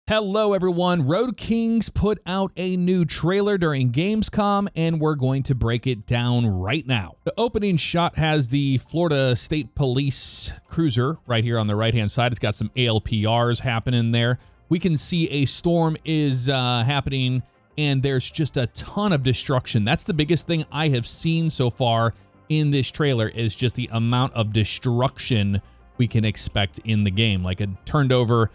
Hello everyone, Road Kings put out a new trailer during Gamescom and we're going to break it down right now. The opening shot has the Florida State Police cruiser right here on the right hand side. It's got some ALPRs happening there. We can see a storm is happening and there's just a ton of destruction. That's the biggest thing I have seen so far in this trailer is just the amount of destruction we can expect in the game. Like a turned over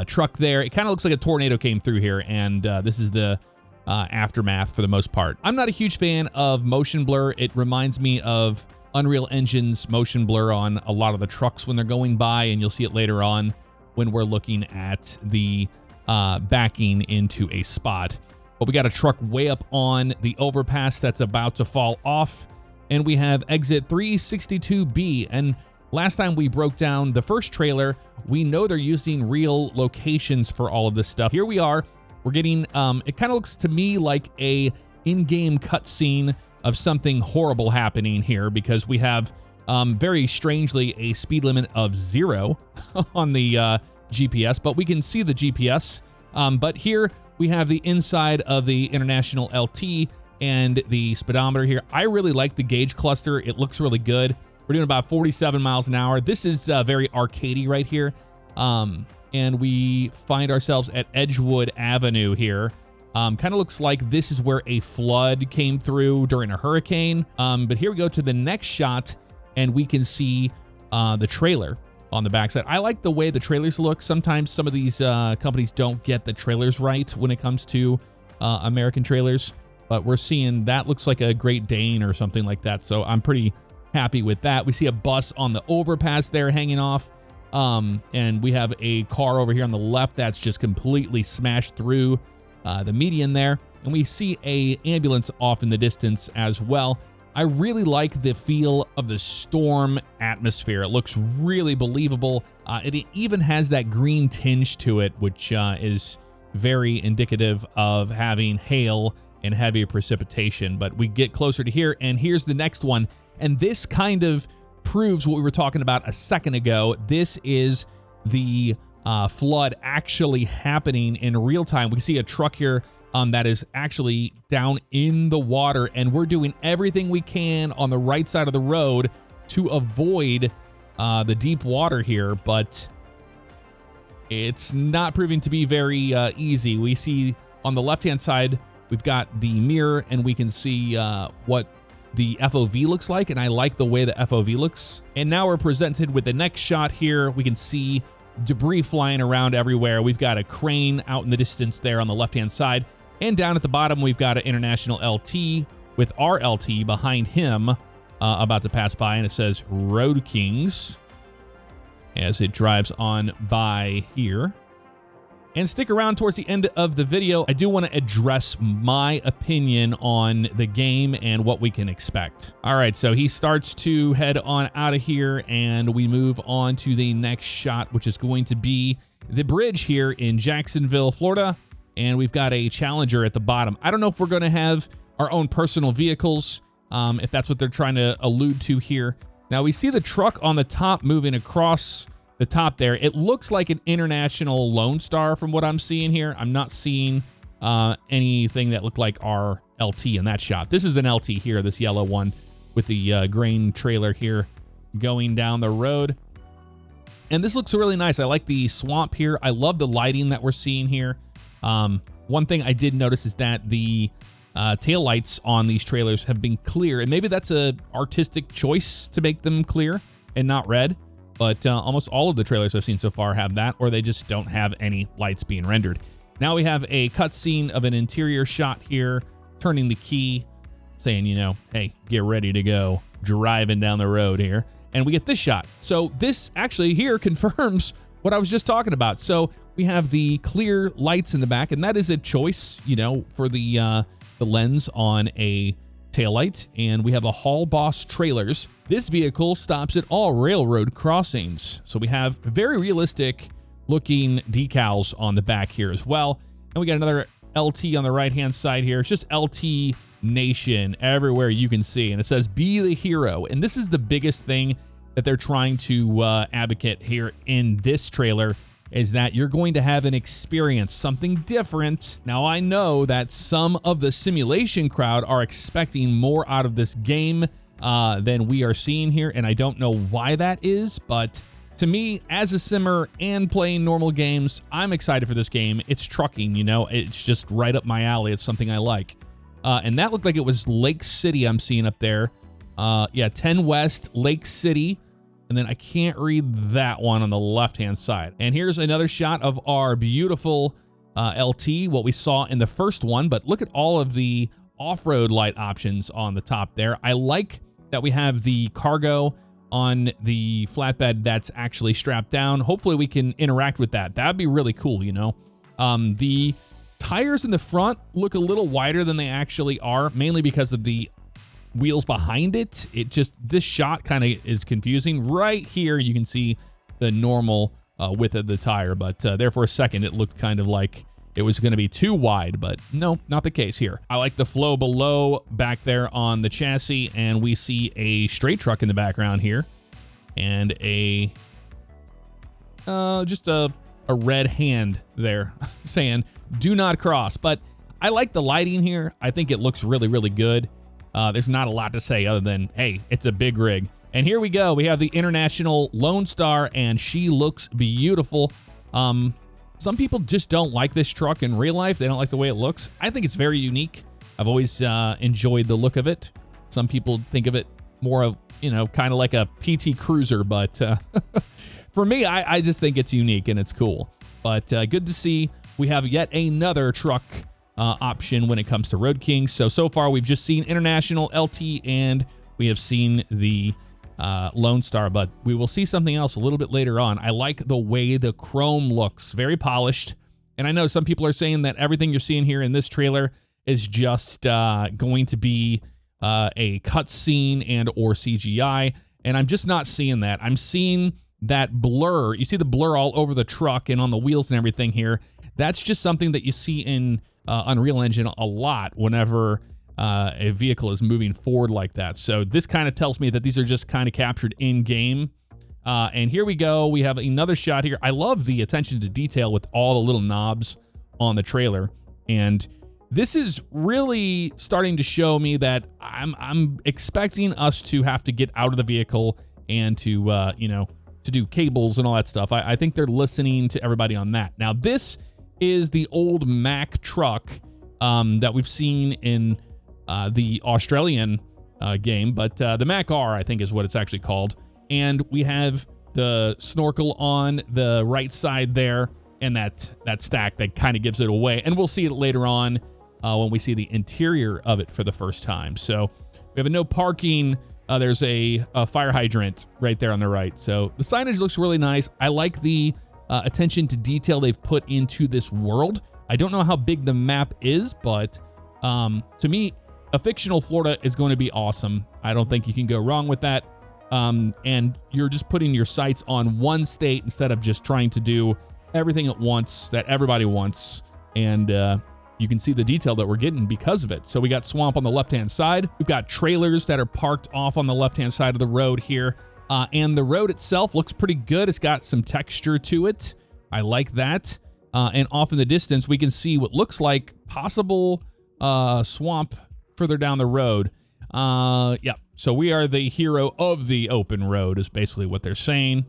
truck there. It kind of looks like a tornado came through here, and this is the aftermath for the most part. I'm not a huge fan of motion blur. It reminds me of Unreal Engine's motion blur on a lot of the trucks when they're going by, and you'll see it later on when we're looking at the backing into a spot. But we got a truck way up on the overpass that's about to fall off, and we have exit 362B. And last time we broke down the first trailer, we know they're using real locations for all of this stuff. Here we are. We're getting, it kind of looks to me like a in-game cutscene of something horrible happening here because we have, very strangely, a speed limit of 0 on the GPS, but we can see the GPS. But here we have the inside of the International LT and the speedometer here. I really like the gauge cluster. It looks really good. We're doing about 47 miles an hour. This is very arcadey right here. And we find ourselves at Edgewood Avenue here. Kind of looks like this is where a flood came through during a hurricane. But here we go to the next shot and we can see the trailer on the backside. I like the way the trailers look. Sometimes some of these companies don't get the trailers right when it comes to American trailers, but we're seeing that looks like a Great Dane or something like that. So I'm pretty happy with that. We see a bus on the overpass there hanging off. And we have a car over here on the left that's just completely smashed through the median there. And we see a ambulance off in the distance as well. I really like the feel of the storm atmosphere. It looks really believable. It even has that green tinge to it, which is very indicative of having hail and heavier precipitation. But we get closer to here, and here's the next one. And this kind of proves what we were talking about a second ago. This is the flood actually happening in real time. We see a truck here that is actually down in the water, and we're doing everything we can on the right side of the road to avoid the deep water here, but it's not proving to be very easy. We see on the left-hand side, we've got the mirror, and we can see what the FOV looks like, and I like the way the FOV looks. And now we're presented with the next shot here. We can see debris flying around everywhere. We've got a crane out in the distance there on the left-hand side, and down at the bottom, we've got an International LT with our LT behind him about to pass by, and it says Road Kings as it drives on by here. And stick around towards the end of the video. I do want to address my opinion on the game and what we can expect. All right, so he starts to head on out of here, and we move on to the next shot, which is going to be the bridge here in Jacksonville, Florida. And we've got a Challenger at the bottom. I don't know if we're going to have our own personal vehicles, if that's what they're trying to allude to here. Now, we see the truck on the top moving across the top there. It looks like an International Lone Star from what I'm seeing here. I'm not seeing anything that looked like our LT in that shot. This is an LT here, this yellow one with the grain trailer here going down the road. And this looks really nice. I like the swamp here. I love the lighting that we're seeing here. One thing I did notice is that the taillights on these trailers have been clear, and maybe that's a artistic choice to make them clear and not red. But almost all of the trailers I've seen so far have that, or they just don't have any lights being rendered. Now we have a cutscene of an interior shot here, turning the key, saying, you know, hey, get ready to go, driving down the road here. And we get this shot. So this actually here confirms what I was just talking about. So we have the clear lights in the back, and that is a choice, you know, for the lens on a taillight. And we have a Hall Boss Trailers. This vehicle stops at all railroad crossings. So we have very realistic looking decals on the back here as well. And we got another LT on the right-hand side here. It's just LT Nation everywhere you can see. And it says, be the hero. And this is the biggest thing that they're trying to advocate here in this trailer is that you're going to have an experience, something different. Now, I know that some of the simulation crowd are expecting more out of this game than we are seeing here, and I don't know why that is, but to me, as a simmer and playing normal games, I'm excited for this game. It's trucking, you know, it's just right up my alley. It's something I like. And that looked like it was Lake City I'm seeing up there. Yeah, 10 West, Lake City. And then I can't read that one on the left-hand side. And here's another shot of our beautiful LT, what we saw in the first one. But look at all of the off-road light options on the top there. I like that we have the cargo on the flatbed that's actually strapped down. Hopefully we can interact with that. That'd be really cool, you know? The tires in the front look a little wider than they actually are, mainly because of the wheels behind it. This shot kind of is confusing. Right here, you can see the normal width of the tire, but there for a second, it looked kind of like it was going to be too wide, but no, not the case here. I like the flow below back there on the chassis, and we see a straight truck in the background here, and just a red hand there saying, do not cross. But I like the lighting here. I think it looks really, really good. There's not a lot to say other than, hey, it's a big rig. And here we go. We have the International Lone Star, and she looks beautiful. Some people just don't like this truck in real life. They don't like the way it looks. I think it's very unique. I've always enjoyed the look of it. Some people think of it more of, you know, kind of like a PT Cruiser, but for me, I just think it's unique and it's cool. But good to see we have yet another truck option when it comes to Road Kings. So far we've just seen International LT and we have seen the Lone Star, but we will see something else a little bit later on. I like the way the chrome looks, very polished. And I know some people are saying that everything you're seeing here in this trailer is just going to be a cutscene and or CGI. And I'm just not seeing that. I'm seeing that blur. You see the blur all over the truck and on the wheels and everything here. That's just something that you see in Unreal Engine a lot whenever a vehicle is moving forward like that. So this kind of tells me that these are just kind of captured in game. And here we go. We have another shot here. I love the attention to detail with all the little knobs on the trailer. And this is really starting to show me that I'm expecting us to have to get out of the vehicle and to, you know, to do cables and all that stuff. I think they're listening to everybody on that. Now, this is the old Mack truck that we've seen in the Australian game, but the Mack R, I think is what it's actually called. And we have the snorkel on the right side there, and that stack that kind of gives it away. And we'll see it later on when we see the interior of it for the first time. So we have a no parking. There's a fire hydrant right there on the right. So the signage looks really nice. I like the attention to detail they've put into this world. I don't know how big the map is, but to me, a fictional Florida is going to be awesome. I don't think you can go wrong with that. And you're just putting your sights on one state instead of just trying to do everything at once that everybody wants. And you can see the detail that we're getting because of it. So we got swamp on the left-hand side. We've got trailers that are parked off on the left-hand side of the road here. And the road itself looks pretty good. It's got some texture to it. I like that. And off in the distance, we can see what looks like possible swamp further down the road. Yeah, so we are the hero of the open road is basically what they're saying.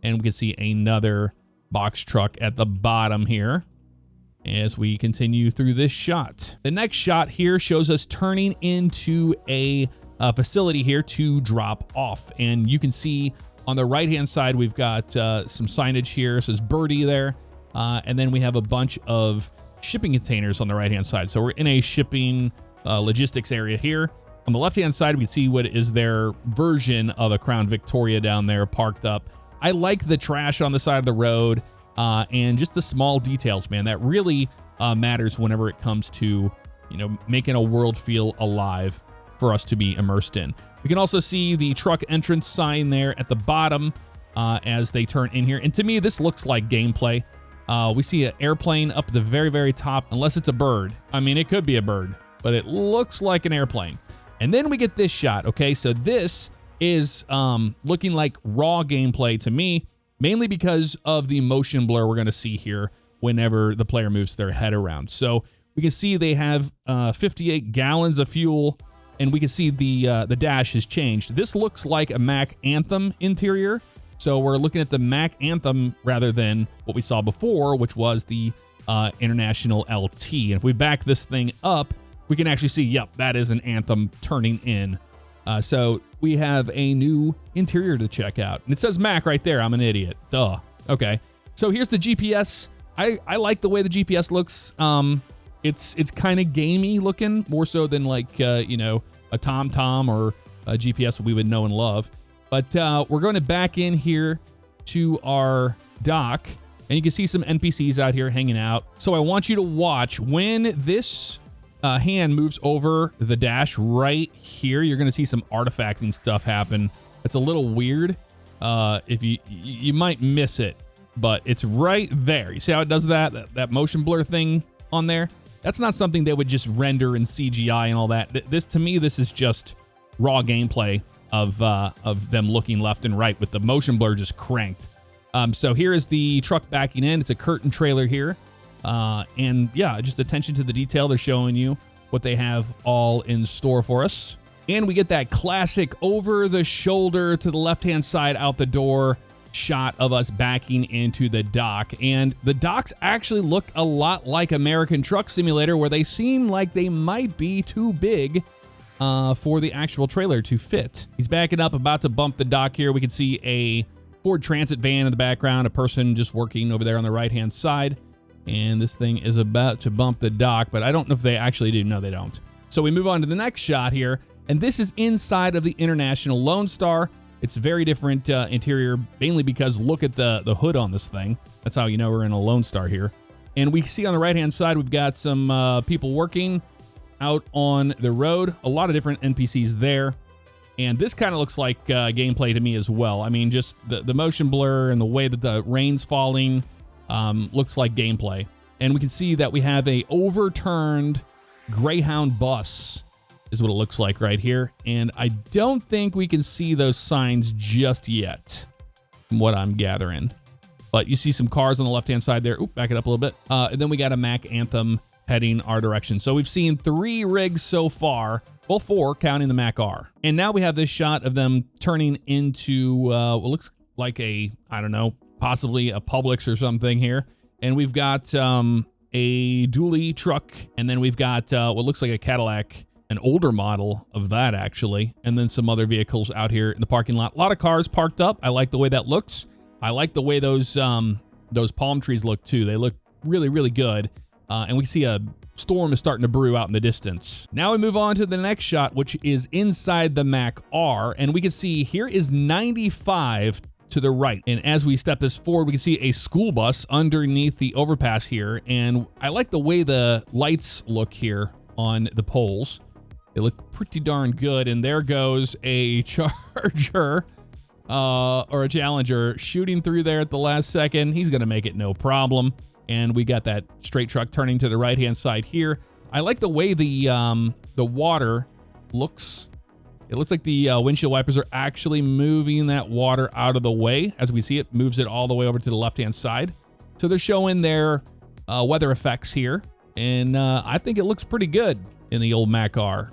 And we can see another box truck at the bottom here as we continue through this shot. The next shot here shows us turning into a facility here to drop off. And you can see on the right-hand side, we've got some signage here. It says Birdie there. And then we have a bunch of shipping containers on the right-hand side. So we're in a shipping logistics area here. On the left-hand side, we can see what is their version of a Crown Victoria down there parked up. I like the trash on the side of the road and just the small details, man. That really matters whenever it comes to, you know, making a world feel alive for us to be immersed in. We can also see the truck entrance sign there at the bottom as they turn in here. And to me, this looks like gameplay. We see an airplane up at the very, very top, unless it's a bird. I mean, it could be a bird, but it looks like an airplane. And then we get this shot, okay? So this is looking like raw gameplay to me. mainly because of the motion blur we're going to see here whenever the player moves their head around. So we can see they have 58 gallons of fuel, and we can see the dash has changed. This looks like a Mack Anthem interior, so we're looking at the Mack Anthem rather than what we saw before, which was the International LT. And if we back this thing up, we can actually see, yep, that is an Anthem turning in. So we have a new interior to check out. And it says Mack right there. I'm an idiot. Duh. Okay. So here's the GPS. I like the way the GPS looks. It's kind of gamey looking, more so than like, you know, a TomTom or a GPS we would know and love. But we're going to back in here to our dock, and you can see some NPCs out here hanging out. So I want you to watch when this hand moves over the dash right here. You're going to see some artifacting stuff happen. It's a little weird. If you might miss it, but it's right there. You see how it does that motion blur thing on there? That's not something they would just render in CGI and all that. This, to me, this is just raw gameplay of them looking left and right with the motion blur just cranked. So here is the truck backing in. It's a curtain trailer here. And yeah, just attention to the detail. They're showing you what they have all in store for us. And we get that classic over the shoulder to the left-hand side out the door shot of us backing into the dock. And the docks actually look a lot like American Truck Simulator, where they seem like they might be too big for the actual trailer to fit. He's backing up, about to bump the dock here. We can see a Ford Transit van in the background, a person just working over there on the right-hand side. And this thing is about to bump the dock, but I don't know if they actually do. No, they don't. So we move on to the next shot here, and this is inside of the International Lone Star. It's very different interior, mainly because look at the hood on this thing. That's how you know we're in a Lone Star here. And we see on the right-hand side, we've got some people working out on the road. A lot of different NPCs there. And this kind of looks like gameplay to me as well. I mean, just the motion blur and the way that the rain's falling looks like gameplay. And we can see that we have a overturned Greyhound bus is what it looks like right here. And I don't think we can see those signs just yet from what I'm gathering. But you see some cars on the left-hand side there. Oop, back it up a little bit. And then we got a Mack Anthem heading our direction. So we've seen 3 rigs so far. Well, 4, counting the Mack R. And now we have this shot of them turning into what looks like a, I don't know, possibly a Publix or something here. And we've got a dually truck, and then we've got what looks like a Cadillac, an older model of that actually, and then some other vehicles out here in the parking lot. A lot of cars parked up. I like the way that looks. I like the way those palm trees look too. They look really, really good. And we see a storm is starting to brew out in the distance. Now we move on to the next shot, which is inside the Mack R, and we can see here is 95 to the right. And as we step this forward, we can see a school bus underneath the overpass here. And I like the way the lights look here on the poles. They look pretty darn good. And there goes a Charger or a Challenger shooting through there at the last second. He's going to make it no problem. And we got that straight truck turning to the right-hand side here. I like the way the water looks. It looks like the windshield wipers are actually moving that water out of the way. As we see it, moves it all the way over to the left-hand side. So they're showing their weather effects here. And I think it looks pretty good in the old Mack R.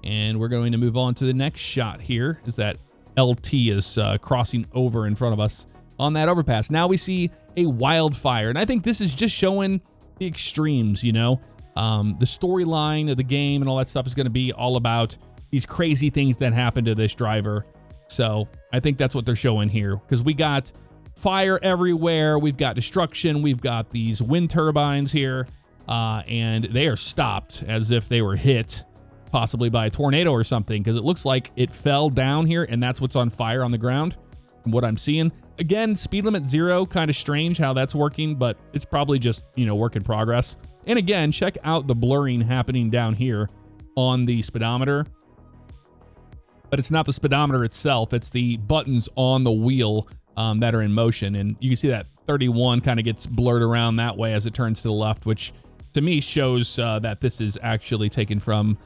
And we're going to move on to the next shot here, is that LT is crossing over in front of us on that overpass. Now we see a wildfire, and I think this is just showing the extremes, you know. The storyline of the game and all that stuff is going to be all about these crazy things that happen to this driver. So I think that's what they're showing here, because we got fire everywhere, we've got destruction, we've got these wind turbines here, and they are stopped as if they were hit possibly by a tornado or something, because it looks like it fell down here and that's what's on fire on the ground from what I'm seeing. Again, speed limit 0, kind of strange how that's working, but it's probably just, you know, work in progress. And again, check out the blurring happening down here on the speedometer. But it's not the speedometer itself, it's the buttons on the wheel that are in motion. And you can see that 31 kind of gets blurred around that way as it turns to the left, which to me shows that this is actually taken from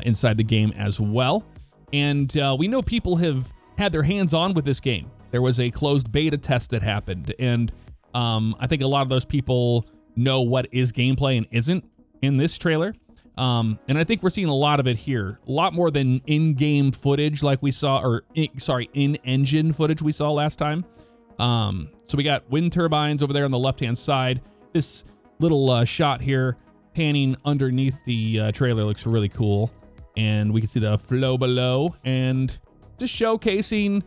inside the game as well. And we know people have had their hands on with this game. there was a closed beta test that happened. And I think a lot of those people know what is gameplay and isn't in this trailer. And I think we're seeing a lot of it here, a lot more than in-game footage like we saw, or in-engine footage we saw last time. So we got wind turbines over there on the left-hand side. This little shot here panning underneath the trailer looks really cool. And we can see the flow below and just showcasing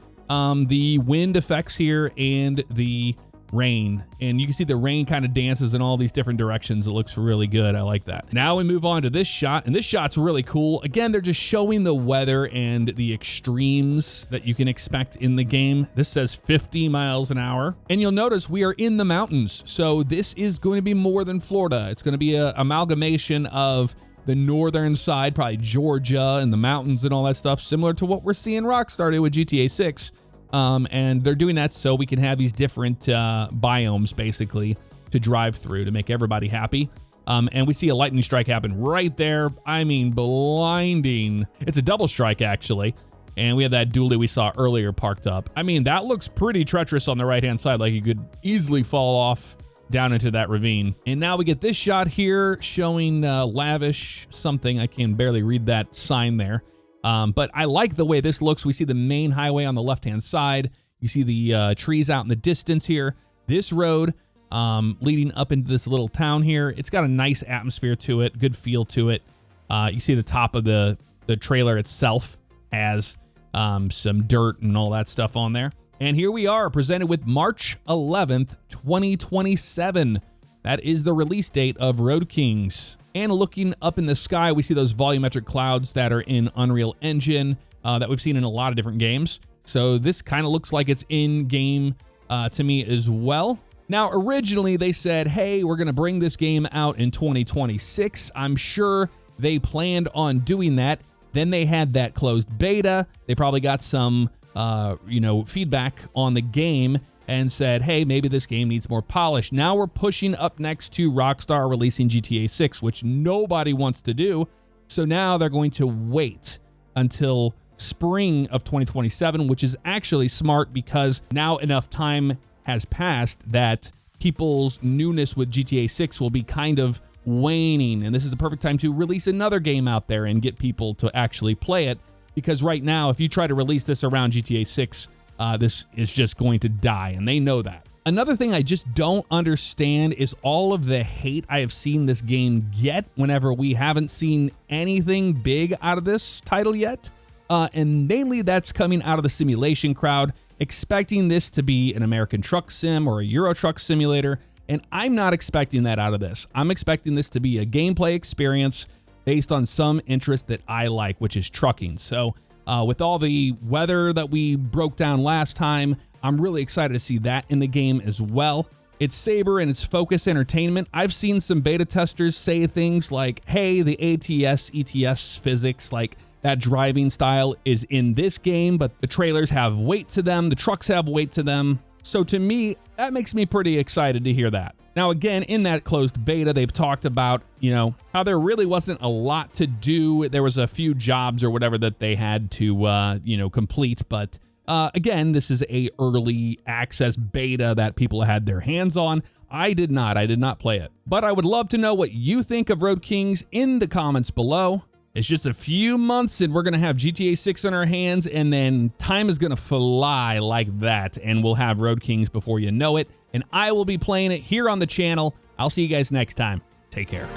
the wind effects here and the rain. And you can see the rain kind of dances in all these different directions. It looks really good. I like that. Now we move on to this shot, and this shot's really cool. Again, they're just showing the weather and the extremes that you can expect in the game. This says 50 miles an hour, and you'll notice we are in the mountains. So this is going to be more than Florida. It's going to be an amalgamation of the northern side, probably Georgia and the mountains and all that stuff, similar to what we're seeing Rockstar do with GTA 6. And they're doing that so we can have these different biomes basically to drive through to make everybody happy. And we see a lightning strike happen right there. I mean, blinding. It's a double strike actually. And we have that dually we saw earlier parked up. I mean, that looks pretty treacherous on the right-hand side. Like you could easily fall off down into that ravine. And now we get this shot here showing lavish something. I can barely read that sign there. But I like the way this looks. We see the main highway on the left-hand side. You see the trees out in the distance here. This road leading up into this little town here. It's got a nice atmosphere to it, good feel to it. You see the top of the trailer itself has some dirt and all that stuff on there. And here we are, presented with March 11th, 2027. That is the release date of Road Kings. And looking up in the sky, we see those volumetric clouds that are in Unreal Engine that we've seen in a lot of different games. So this kind of looks like it's in-game to me as well. Now, originally they said, hey, we're going to bring this game out in 2026. I'm sure they planned on doing that. Then they had that closed beta. They probably got some, feedback on the game and said, hey, maybe this game needs more polish. Now we're pushing up next to Rockstar releasing GTA 6, which nobody wants to do. So now they're going to wait until spring of 2027, which is actually smart because now enough time has passed that people's newness with GTA 6 will be kind of waning. And this is the perfect time to release another game out there and get people to actually play it. Because right now, if you try to release this around GTA 6, this is just going to die, and they know that. Another thing I just don't understand is all of the hate I have seen this game get whenever we haven't seen anything big out of this title yet. And mainly that's coming out of the simulation crowd, expecting this to be an American truck sim or a Euro truck simulator, and I'm not expecting that out of this. I'm expecting this to be a gameplay experience based on some interest that I like, which is trucking. So with all the weather that we broke down last time, I'm really excited to see that in the game as well. It's Saber and it's Focus Entertainment. I've seen some beta testers say things like, hey, the ATS, ETS physics, like that driving style is in this game, but the trailers have weight to them, the trucks have weight to them. So to me, that makes me pretty excited to hear that. Now, again, in that closed beta, they've talked about, how there really wasn't a lot to do. There was a few jobs or whatever that they had to, complete. But again, this is a early access beta that people had their hands on. I did not play it. But I would love to know what you think of Road Kings in the comments below. It's just a few months and we're going to have GTA 6 on our hands, and then time is going to fly like that, and we'll have Road Kings before you know it. And I will be playing it here on the channel. I'll see you guys next time. Take care.